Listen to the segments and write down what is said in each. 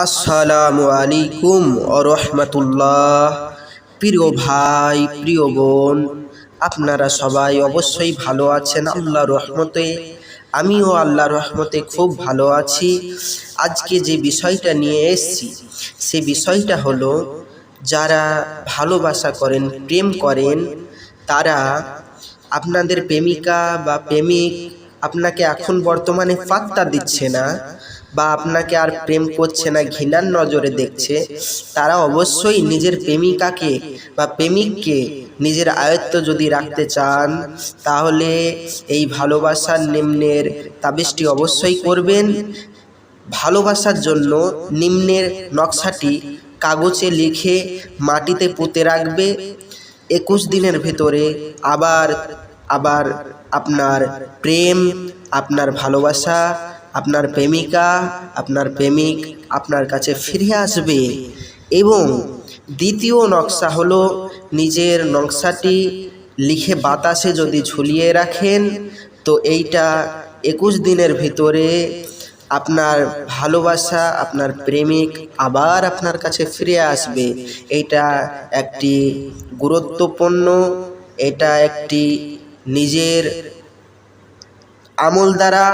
আসসালামু আলাইকুম ওয়া রাহমাতুল্লাহ। প্রিয় ভাই, প্রিয় বোন, আপনারা সবাই অবশ্যই ভালো আছেন আল্লাহর রহমতে। আমিও আল্লাহর রহমতে খুব ভালো আছি। আজকে যে বিষয়টা নিয়ে এসেছি সে বিষয়টা হলো, যারা ভালোবাসা করেন, প্রেম করেন, তারা আপনাদের প্রেমিকা বা প্রেমিক আপনাকে এখন বর্তমানে পাত্তা দিচ্ছে না বা আপনাকে আর প্রেম করছে না, ঘৃণার নজরে দেখছে, তারা অবশ্যই নিজের প্রেমিকাকে বা প্রেমিককে নিজের আয়ত্ত যদি রাখতে চান, তাহলে এই ভালোবাসার নিম্নের তাবিজটি অবশ্যই করবেন। ভালোবাসার জন্য নিম্নের নকশাটি কাগজে লিখে মাটিতে পুঁতে রাখবে। 21 দিনের ভেতরে আবার আবার আপনার প্রেম, আপনার ভালোবাসা, আপনার প্রেমিকা, আপনার প্রেমিক আপনার কাছে ফিরে আসবে। এবং দ্বিতীয় নকশা হলো, নিজের নকশাটি লিখে বাতাসে যদি ঝুলিয়ে রাখেন, তো এইটা 21 দিনের ভিতরে আপনার ভালোবাসা, আপনার প্রেমিক আবার আপনার কাছে ফিরে আসবে। এটা একটি গুরুত্বপূর্ণ, এটা একটি নিজের আমল দ্বারা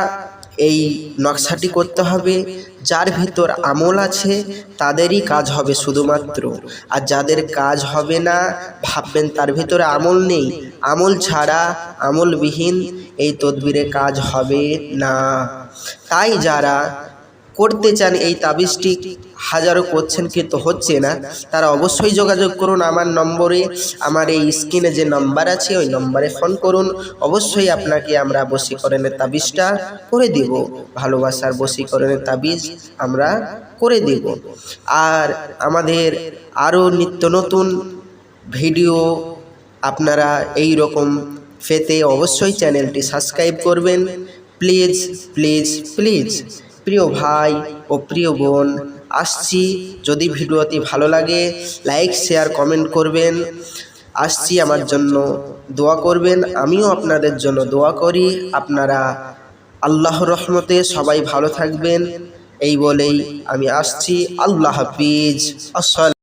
এই নকশাটি করতে হবে। যার ভিতর আমল আছে তাদেরই কাজ হবে শুধুমাত্র, আর যাদের কাজ হবে না, ভাববেন তার ভিতরে আমল নেই। আমল ছাড়া, আমলবিহীন এই তদবিরে কাজ হবে না। তাই যারা করতে চান এই তাবিজটি, হাজারো করছেন কিন্তু হচ্ছে না, তারা অবশ্যই যোগাযোগ করুন আমার নম্বরে। আমার এই স্ক্রিনে যে নাম্বার আছে ওই নম্বরে ফোন করুন। অবশ্যই আপনাকে আমরা বশীকরণের তাবিজটা করে দেব, ভালোবাসার বশীকরণের তাবিজ আমরা করে দেব। আর আমাদের আরও নিত্য নতুন ভিডিও আপনারা এই রকম পেতে অবশ্যই চ্যানেলটি সাবস্ক্রাইব করবেন। Please please please. প্রিয় ভাই ও প্রিয় বোন, আসছি, যদি ভিডিওটি ভালো লাগে লাইক শেয়ার কমেন্ট করবেন। আসছি, আমার জন্য দোয়া করবেন, আমিও আপনাদের জন্য দোয়া করি। আপনারা আল্লাহর রহমতে সবাই ভালো থাকবেন, এই বলেই আমি আসছি। আল্লাহ হাফিজ। আসসালাম।